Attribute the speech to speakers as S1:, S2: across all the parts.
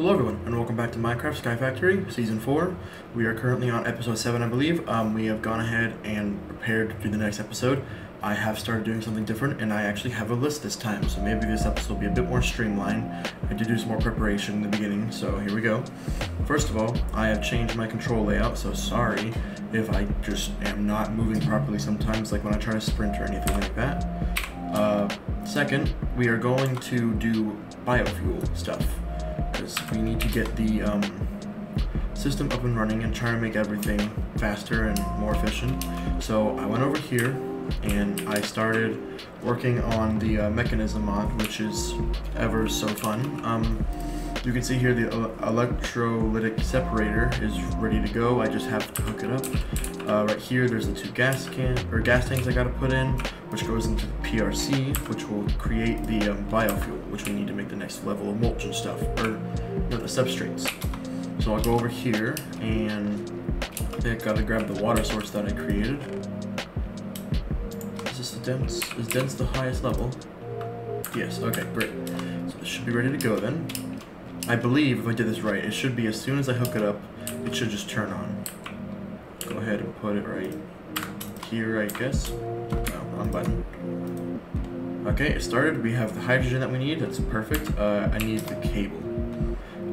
S1: Hello everyone, and welcome back to Minecraft SkyFactory, Season 4. We are currently on Episode 7, I believe. We have gone ahead and prepared to do the next episode. I have started doing something different, and I actually have a list this time, so maybe this episode will be a bit more streamlined. I did do some more preparation in the beginning, so here we go. First of all, I have changed my control layout, so sorry if I just am not moving properly sometimes, like when I try to sprint or anything like that. Second, we are going to do biofuel stuff, because we need to get the system up and running and try to make everything faster and more efficient. So I went over here and I started working on the mechanism mod, which is ever so fun. You can see here the electrolytic separator is ready to go. I just have to hook it up. Right here there's the two gas tanks I gotta put in, which goes into the PRC, which will create the biofuel, which we need to make the next level of mulch and stuff, or no, the substrates. So I'll go over here and I gotta grab the water source that I created. Is this the dense? Is dense the highest level? Yes, okay, great. So this should be ready to go then. I believe if I did this right, it should be as soon as I hook it up, it should just turn on. Go ahead and put it right here, I guess. No, wrong button. Okay, it started. We have the hydrogen that we need. That's perfect. I need the cable.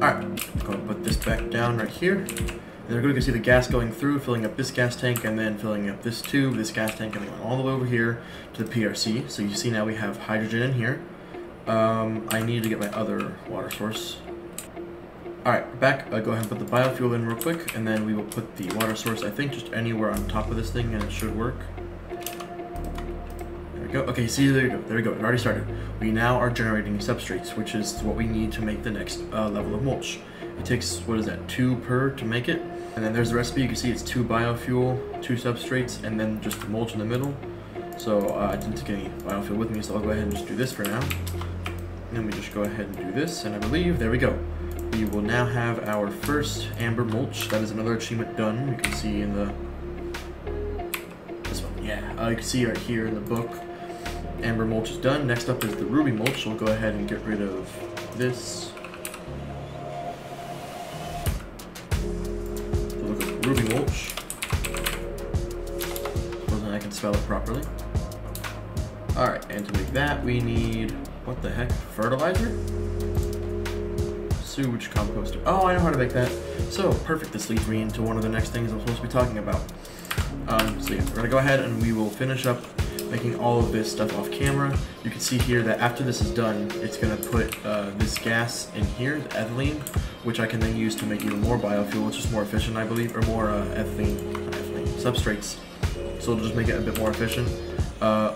S1: Alright, go and put this back down right here. And then you can see the gas going through, filling up this gas tank, and then filling up this tube, this gas tank, and going all the way over here to the PRC. So you see now we have hydrogen in here. I need to get my other water source. Alright, back. Go ahead and put the biofuel in real quick, and then we will put the water source, I think, just anywhere on top of this thing, and it should work. There we go. Okay, see, there you go. There we go. It already started. We now are generating substrates, which is what we need to make the next level of mulch. It takes, what is that, 2 per to make it. And then there's the recipe. You can see it's 2 biofuel, 2 substrates, and then just the mulch in the middle. So I didn't take any biofuel with me, so I'll go ahead and just do this for now. And then we just go ahead and do this, and I believe, there we go. We will now have our first amber mulch. That is another achievement done. You can see in the this one, yeah. You can see right here in the book, amber mulch is done. Next up is the ruby mulch. So we'll go ahead and get rid of this. So look at ruby mulch. Supposing I can spell it properly. All right, and to make that, we need what the heck? Fertilizer? Sewage composter. Oh, I know how to make that. So, perfect. This leads me into one of the next things I'm supposed to be talking about. So yeah, we're going to go ahead and we will finish up making all of this stuff off camera. You can see here that after this is done, it's going to put this gas in here, the ethylene, which I can then use to make even more biofuel, which is more efficient, I believe, or more ethylene substrates. So it'll just make it a bit more efficient.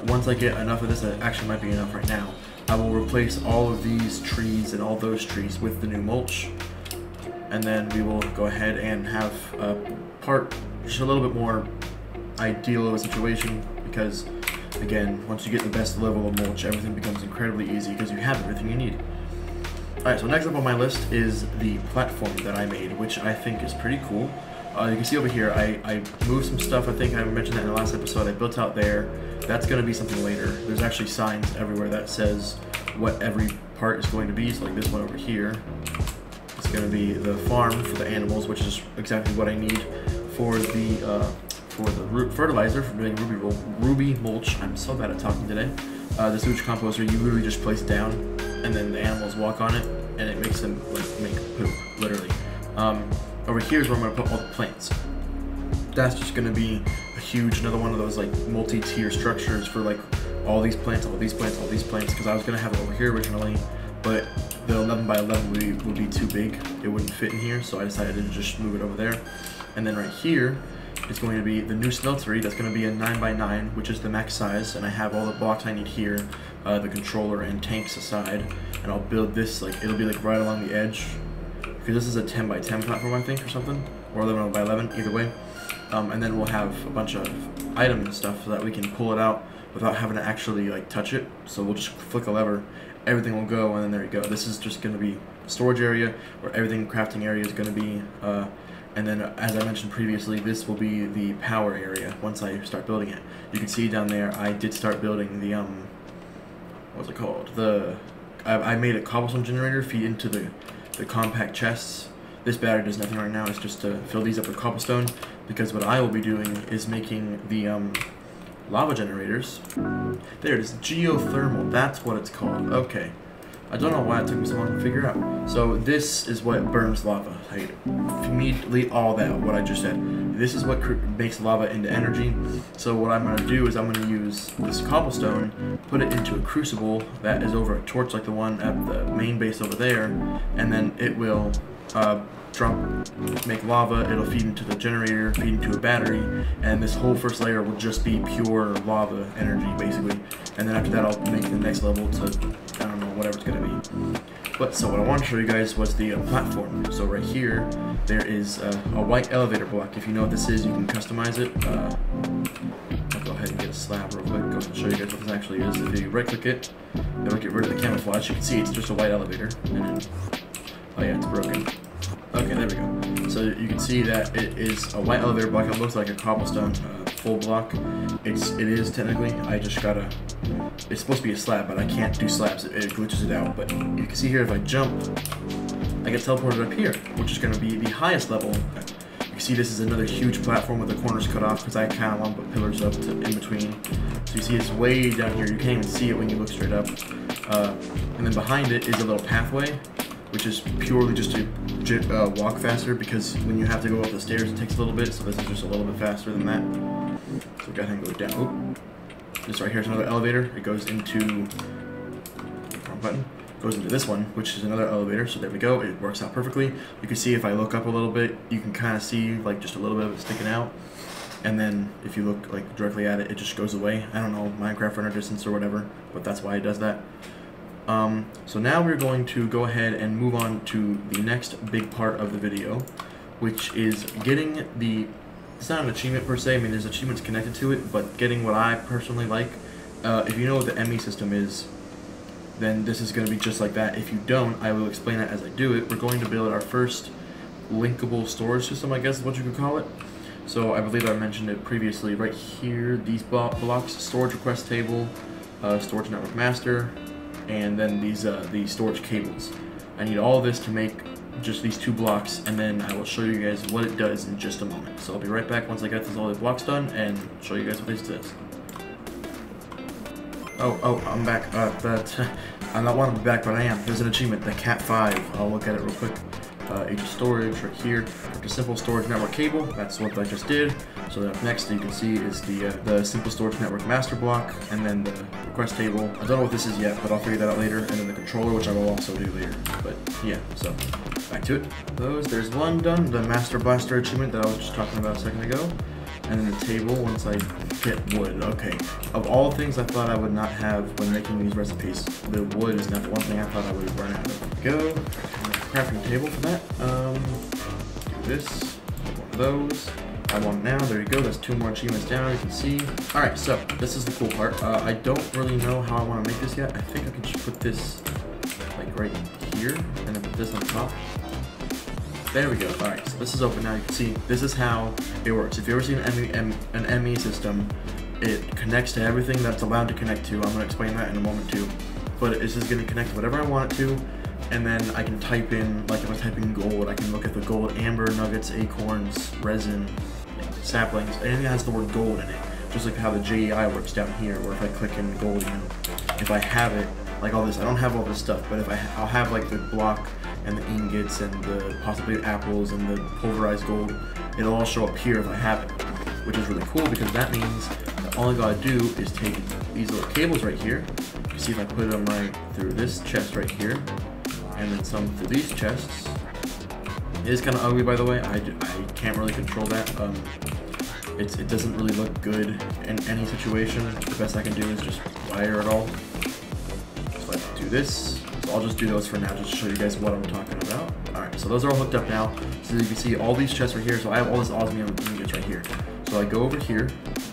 S1: Once I get enough of this, it actually might be enough right now, I will replace all of these trees and all those trees with the new mulch, and then we will go ahead and have just a little bit more ideal of a situation, because again, once you get the best level of mulch, everything becomes incredibly easy because you have everything you need. Alright, so next up on my list is the platform that I made, which I think is pretty cool. You can see over here, I moved some stuff. I think I mentioned that in the last episode. I built out there. That's going to be something later. There's actually signs everywhere that says what every part is going to be. So like this one over here, it's going to be the farm for the animals, which is exactly what I need for the fertilizer for doing ruby mulch. I'm so bad at talking today. The sewage composter, you literally just place it down, and then the animals walk on it, and it makes them like make poop, literally. Over here is where I'm going to put all the plants. That's just going to be a huge, another one of those like multi-tier structures for like all these plants, all these plants, all these plants, because I was going to have it over here originally, but the 11 by 11 would be too big. It wouldn't fit in here, so I decided to just move it over there. And then right here is going to be the new smeltery. That's going to be a 9 by 9, which is the max size, and I have all the blocks I need here, the controller and tanks aside, and I'll build this, like, it'll be like right along the edge, because this is a 10 by 10 platform, I think, or something, or 11 by 11, either way. And then we'll have a bunch of items and stuff so that we can pull it out without having to actually like touch it. So we'll just flick a lever, everything will go, and then there you go. This is just going to be a storage area where everything crafting area is going to be. And then, as I mentioned previously, this will be the power area once I start building it. You can see down there, I did start building the what's it called? I made a cobblestone generator feed into the the compact chests. This battery does nothing right now, it's just to fill these up with cobblestone, because what I will be doing is making the lava generators. There it is, geothermal, that's what it's called. Okay. I don't know why it took me so long to figure out. So this is what burns lava. I immediately all that, what I just said. This is what makes lava into energy. So what I'm going to do is I'm going to use this cobblestone, put it into a crucible that is over a torch like the one at the main base over there, and then it will make lava, it'll feed into the generator, feed into a battery, and this whole first layer will just be pure lava energy, basically. And then after that, I'll make the next level to, I don't know, whatever it's gonna be. But so what I want to show you guys was the platform. So right here, there is a white elevator block. If you know what this is, you can customize it. I'll go ahead and get a slab real quick. Go ahead and show you guys what this actually is. If you right click it, it'll get rid of the camouflage. You can see it's just a white elevator. And then, oh yeah, it's broken. Okay, there we go. So you can see that it is a white elevator block. It looks like a cobblestone full block. It is technically. I just gotta. It's supposed to be a slab, but I can't do slabs. It glitches it out. But you can see here, if I jump, I get teleported up here, which is going to be the highest level. You can see this is another huge platform with the corners cut off because I kind of want to put pillars up in between. So you see it's way down here. You can't even see it when you look straight up. And then behind it is a little pathway, which is purely just to walk faster, because when you have to go up the stairs it takes a little bit, so this is just a little bit faster than that. So go ahead and go down. Oop. This right here is another elevator. It goes into, wrong button, goes into this one, which is another elevator. So there we go, it works out perfectly. You can see if I look up a little bit, you can kind of see like just a little bit of it sticking out. And then if you look like directly at it, it just goes away. I don't know, Minecraft render distance or whatever, but that's why it does that. So now we're going to go ahead and move on to the next big part of the video, which is getting the, it's not an achievement per se, I mean there's achievements connected to it, but getting what I personally like. If you know what the ME system is, then this is going to be just like that. If you don't, I will explain it as I do it. We're going to build our first linkable storage system, I guess is what you could call it. So I believe I mentioned it previously, right here, these blocks, storage request table, storage network master, and then these storage cables. I need all of this to make just these 2 blocks, and then I will show you guys what it does in just a moment. So I'll be right back once I get all the blocks done and show you guys what this does. Oh, I'm back. I'm not wanting to be back, but I am. There's an achievement, the Cat 5. I'll look at it real quick. Age of storage right here. The simple storage network cable. That's what I just did. So that next you can see is the simple storage network master block, and then the request table. I don't know what this is yet, but I'll figure that out later. And then the controller, which I will also do later. But yeah, so back to it. There's one done. The master blaster achievement that I was just talking about a second ago. And then the table once I get wood. Okay. Of all things I thought I would not have when making these recipes, the wood is not the one thing I thought I would run out of. Go. Crafting table for that. Do this. One of those. I want it now. There you go. That's 2 more achievements down. You can see. Alright, so this is the cool part. I don't really know how I want to make this yet. I think I can just put this like right here and then put this on top. There we go. Alright, so this is open now. You can see this is how it works. If you ever seen an ME system, it connects to everything that's allowed to connect to. I'm going to explain that in a moment too. But this is going to connect to whatever I want it to, and then I can type in, like if I type in gold, I can look at the gold, amber, nuggets, acorns, resin, saplings, anything that has the word gold in it. Just like how the JEI works down here, where if I click in gold, you know, if I have it, like all this, I don't have all this stuff, but if I'll have like the block and the ingots and the possibly apples and the pulverized gold, it'll all show up here if I have it, which is really cool because that means that all I gotta do is take these little cables right here. You see if I put them right through this chest right here, and then some through these chests. It is kind of ugly, by the way. I can't really control that. It doesn't really look good in any situation. The best I can do is just wire it all. So I do this. So I'll just do those for now, just to show you guys what I'm talking about. Alright, so those are all hooked up now. So you can see all these chests right here. So I have all this osmium ingots right here. So I go over here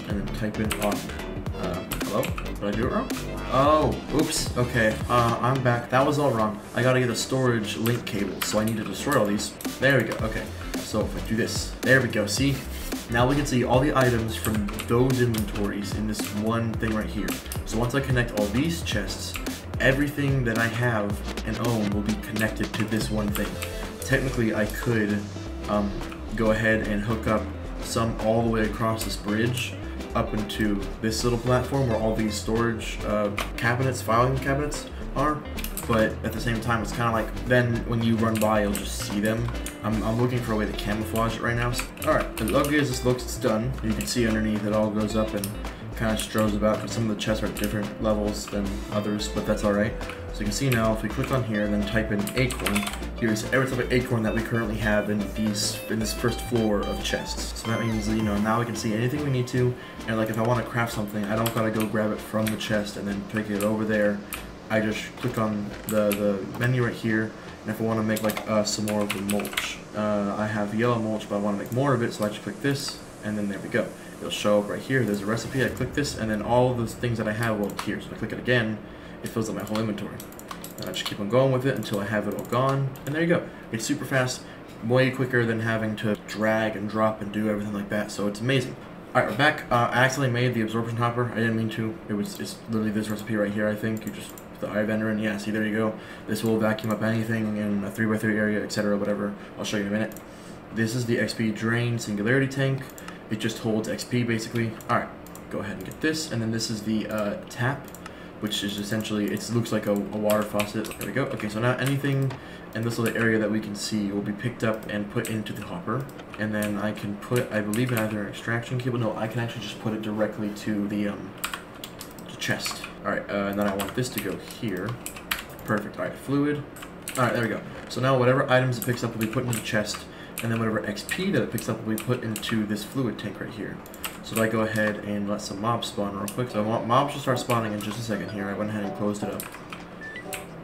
S1: and then type in hello? Did I do it wrong? Oh, oops. Okay, I'm back. That was all wrong. I gotta get a storage link cable, so I need to destroy all these. There we go. Okay, so if I do this, there we go. See? Now we can see all the items from those inventories in this one thing right here. So once I connect all these chests everything that I have and own will be connected to this one thing. Technically, I could go ahead and hook up some all the way across this bridge up into this little platform where all these storage cabinets, filing cabinets are, but at the same time it's kind of like then when you run by you'll just see them. I'm looking for a way to camouflage it right now. Alright, as ugly as this looks, it's done. You can see underneath it all goes up and kind of strows about, because some of the chests are at different levels than others, but that's alright. So you can see now if we click on here and then type in acorn, here's every type of acorn that we currently have in this first floor of chests. So that means, you know, now we can see anything we need to, and like if I want to craft something, I don't gotta go grab it from the chest and then pick it over there. I just click on the menu right here, and if I want to make like some more of the mulch, I have yellow mulch, but I want to make more of it, so I just click this, and then there we go. It'll show up right here. There's a recipe. I click this, and then all those things that I have will appear. So if I click it again, it fills up my whole inventory. And I just keep on going with it until I have it all gone, and there you go. It's super fast, way quicker than having to drag and drop and do everything like that. So it's amazing. All right, we're back. I accidentally made the absorption hopper. I didn't mean to. It's literally this recipe right here. I think you just put the eye vendor in. Yeah, see, there you go. This will vacuum up anything in a 3x3 area, etc. Whatever. I'll show you in a minute. This is the XP drain singularity tank. It just holds XP basically. Alright, go ahead and get this. And then this is the tap, which is essentially, it looks like a water faucet. There we go. Okay, so now anything in this little area that we can see will be picked up and put into the hopper. And then I can put, I believe, in either an extraction cable. No, I can actually just put it directly to the chest. Alright, and then I want this to go here. Perfect. Alright, fluid. Alright, there we go. So now whatever items it picks up will be put into the chest. And then whatever XP that it picks up will be put into this fluid tank right here. So if I go ahead and let some mobs spawn real quick. So I want mobs to start spawning in just a second here. I went ahead and closed it up.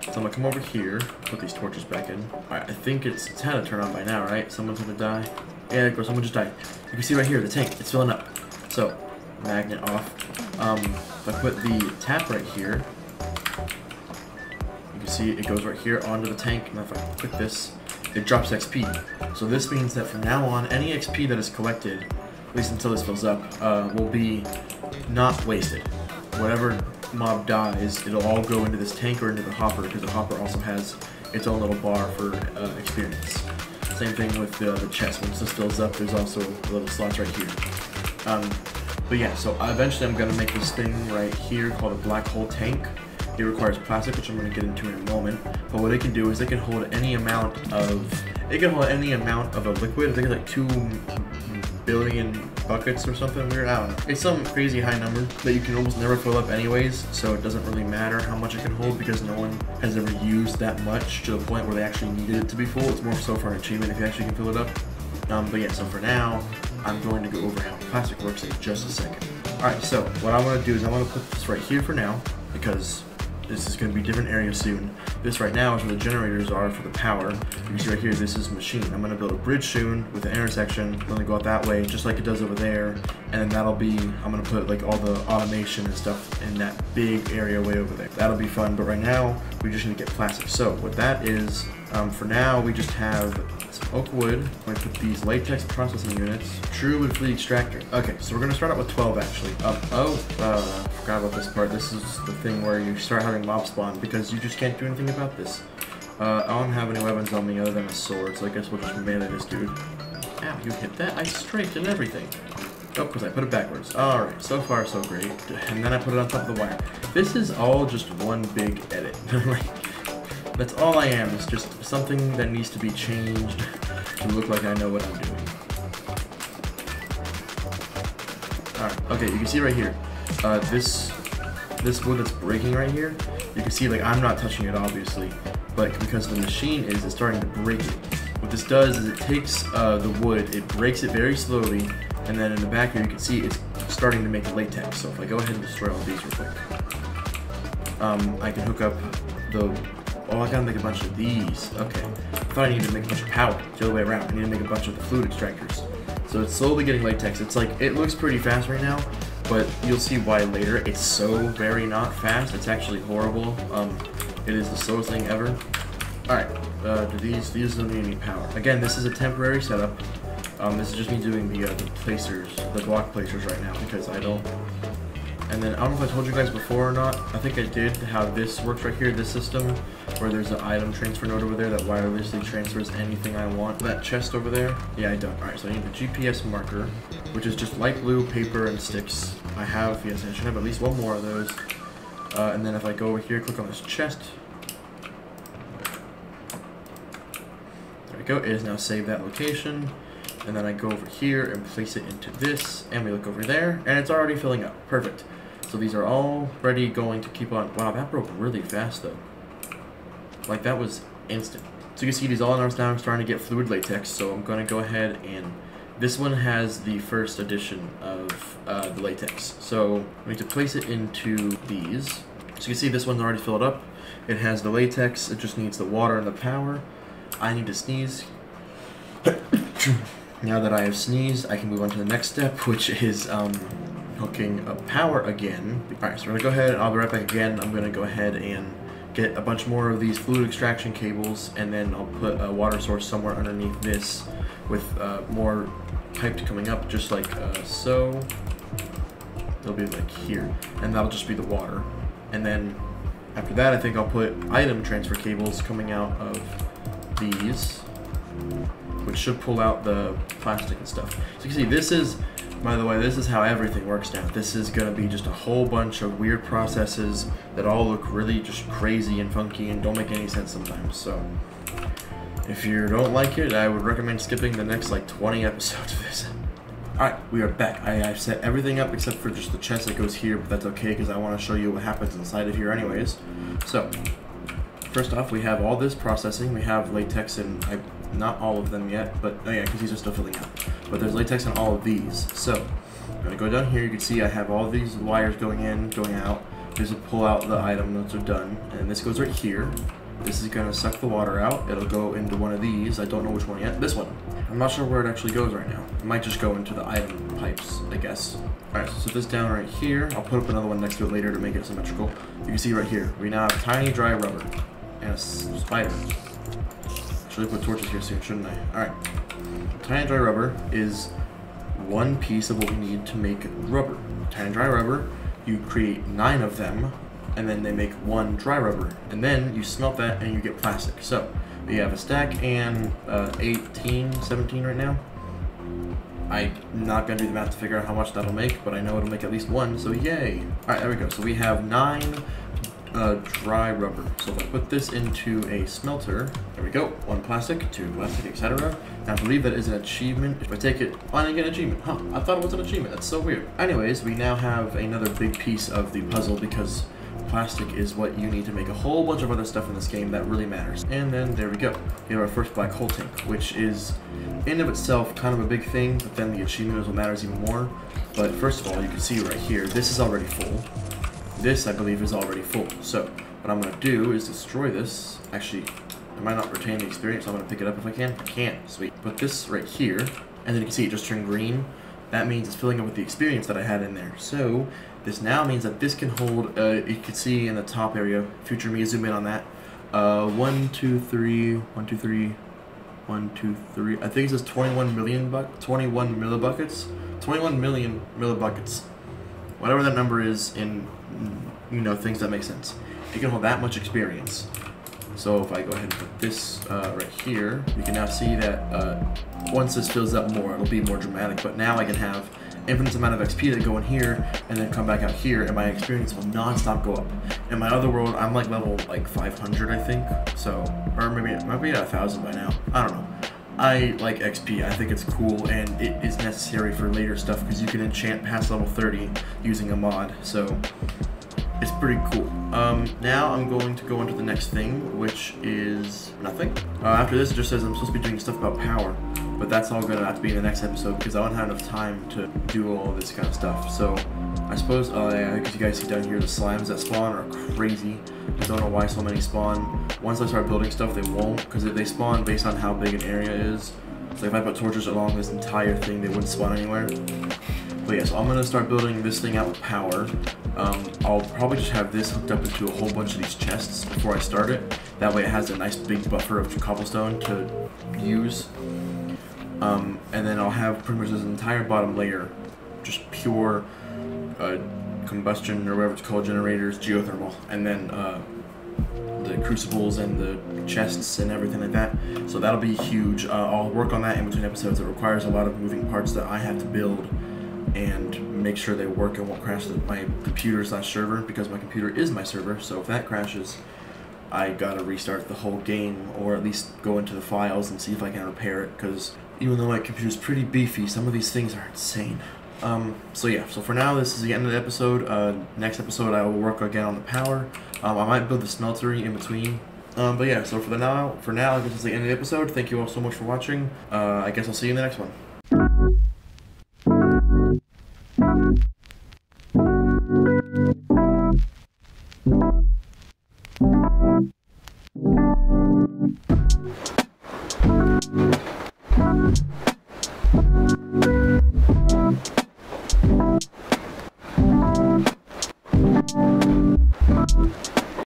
S1: So I'm gonna come over here, put these torches back in. Alright, I think it's had to turn on by now, right? Someone's gonna die. Yeah, of course, someone just died. You can see right here, the tank, it's filling up. So, magnet off. If I put the tap right here, you can see it goes right here onto the tank. And if I click this, it drops XP. So this means that from now on, any XP that is collected, at least until this fills up, will be not wasted. Whatever mob dies, it'll all go into this tank or into the hopper, because the hopper also has its own little bar for experience. Same thing with the chest. Once this fills up, there's also little slots right here. But yeah, so eventually I'm going to make this thing right here called a black hole tank. It requires plastic, which I'm going to get into in a moment. But what it can do is it can hold any amount of a liquid. I think it's like 2 billion buckets or something weird. I don't know. It's some crazy high number that you can almost never fill up anyways. So it doesn't really matter how much it can hold, because no one has ever used that much to the point where they actually needed it to be full. It's more so for an achievement if you actually can fill it up. But yeah, so for now, I'm going to go over how plastic works in just a second. Alright, so what I want to do is I want to put this right here for now, because this is going to be a different area soon. This right now is where the generators are for the power. You can see right here, this is machine. I'm going to build a bridge soon with an intersection. I'm going to go out that way, just like it does over there. And then that'll be, I'm going to put like all the automation and stuff in that big area way over there. That'll be fun, but right now, we just need to get plastic. So what that is, for now, we just have some oak wood. I'm going to put these latex processing units. True wood flea extractor. Okay, so we're going to start out with 12 actually. Forgot about this part. This is the thing where you start having mob spawn because you just can't do anything about this. I don't have any weapons on me other than a sword, so I guess we'll just melee this dude. Ow, you hit that? I strafed and everything. Oh, because I put it backwards. Alright, so far so great. And then I put it on top of the wire. This is all just one big edit. That's all I am. It's just something that needs to be changed to look like I know what I'm doing. Alright, okay, you can see right here. This wood that's breaking right here, you can see like I'm not touching it obviously, but because the machine is starting to break it. What this does is it takes the wood, it breaks it very slowly, and then in the back here you can see it's starting to make latex. So if I go ahead and destroy all these real quick, I can hook up oh, I gotta make a bunch of these. Okay, I thought I needed to make a bunch of powder. It's the other way around. I need to make a bunch of the fluid extractors. So it's slowly getting latex. It's like, it looks pretty fast right now, but you'll see why later. It's so very not fast. It's actually horrible. It is the slowest thing ever. Alright, do these don't need any power. Again, this is a temporary setup. This is just me doing the placers, the block placers right now, because I don't And then, I don't know if I told you guys before or not, I think I did, how this works right here, this system, where there's an item transfer node over there that wirelessly transfers anything I want. That chest over there, yeah, I don't. Alright, so I need the GPS marker, which is just light blue, paper, and sticks. I have, yes, I should have at least one more of those. And then if I go over here, click on this chest. There we go, it is now saved that location. And then I go over here and place it into this, and we look over there, and it's already filling up. Perfect. So these are already going to keep on. Wow, that broke really fast though. Like that was instant. So you can see these all in ours now. I'm starting to get fluid latex, so I'm going to go ahead and this one has the first edition of the latex. So I need to place it into these. So you can see this one's already filled up. It has the latex. It just needs the water and the power. I need to sneeze. Now that I have sneezed, I can move on to the next step, which is hooking up power again. Alright, so we're going to go ahead, I'll be right back again. I'm going to go ahead and get a bunch more of these fluid extraction cables, and then I'll put a water source somewhere underneath this with more pipe coming up, just like so. It'll be like here, and that'll just be the water. And then after that, I think I'll put item transfer cables coming out of these, which should pull out the plastic and stuff. So you can see this is, by the way, this is how everything works now. This is going to be just a whole bunch of weird processes that all look really just crazy and funky and don't make any sense sometimes. So if you don't like it, I would recommend skipping the next like 20 episodes of this. Alright, we are back. I've set everything up except for just the chest that goes here, but that's okay because I want to show you what happens inside of here anyways. So first off, we have all this processing. We have latex and not all of them yet, but oh yeah, because these are still filling out. But there's latex on all of these. So I'm gonna go down here. You can see I have all these wires going in, going out. This will pull out the item once they're done, and this goes right here. This is gonna suck the water out. It'll go into one of these. I don't know which one yet. This one. I'm not sure where it actually goes right now. It might just go into the item pipes, I guess. Alright, so set this down right here. I'll put up another one next to it later to make it symmetrical. You can see right here, we now have tiny dry rubber and a spider. Should put torches here soon, shouldn't I? Alright. Tiny dry rubber is one piece of what we need to make rubber. Tiny dry rubber, you create 9 of them, and then they make one dry rubber. And then you smelt that and you get plastic. So we have a stack and 18, 17 right now. I'm not going to do the math to figure out how much that'll make, but I know it'll make at least one, so yay! Alright, there we go. So we have 9 dry rubber. So if I put this into a smelter, there we go, 1 plastic, 2 plastic, etc. Now I believe that is an achievement. If I take it, I didn't get an achievement. Huh, I thought it was an achievement. That's so weird. Anyways, we now have another big piece of the puzzle because plastic is what you need to make a whole bunch of other stuff in this game that really matters. And then there we go. We have our first black hole tank, which is in of itself kind of a big thing, but then the achievement is what matters even more. But first of all, you can see right here, this is already full. This, I believe, is already full. So what I'm going to do is destroy this. Actually, I might not retain the experience, so I'm going to pick it up if I can. I can. Sweet. Put this right here, and then you can see it just turned green. That means it's filling up with the experience that I had in there. So this now means that this can hold, you can see in the top area, future me, zoom in on that. 1, 2, 3, 1, 2, 3, 1, 2, 3. I think it says 21 million 21 millibuckets. 21 million millibuckets. Whatever that number is in, you know, things that make sense. It can hold that much experience. So if I go ahead and put this right here, you can now see that once this fills up more, it'll be more dramatic. But now I can have infinite amount of XP that go in here and then come back out here, and my experience will non-stop go up. In my other world, I'm like level like 500, I think. So, or maybe it might be at 1,000 by now. I don't know. I like XP. I think it's cool, and it is necessary for later stuff because you can enchant past level 30 using a mod. So it's pretty cool. Now I'm going to go into the next thing, which is nothing. After this, it just says I'm supposed to be doing stuff about power, but that's all going to have to be in the next episode because I don't have enough time to do all this kind of stuff. So I suppose, yeah, because you guys see down here, the slimes that spawn are crazy. I don't know why so many spawn. Once I start building stuff, they won't, because they spawn based on how big an area is. So if I put torches along this entire thing, they wouldn't spawn anywhere. But yeah, so I'm going to start building this thing out with power. I'll probably just have this hooked up into a whole bunch of these chests before I start it. That way it has a nice big buffer of cobblestone to use. And then I'll have pretty much this entire bottom layer just pure combustion, or whatever it's called, generators, geothermal, and then the crucibles and the chests and everything like that. So that'll be huge. I'll work on that in between episodes. It requires a lot of moving parts that I have to build and make sure they work and won't crash my computer/server, because my computer is my server. So if that crashes, I gotta restart the whole game, or at least go into the files and see if I can repair it, because even though my computer's pretty beefy, some of these things are insane. So yeah, so for now, this is the end of the episode. Next episode, I will work again on the power. I might build the smeltery in between. But yeah, so for now, I guess it's the end of the episode. Thank you all so much for watching. I guess I'll see you in the next one.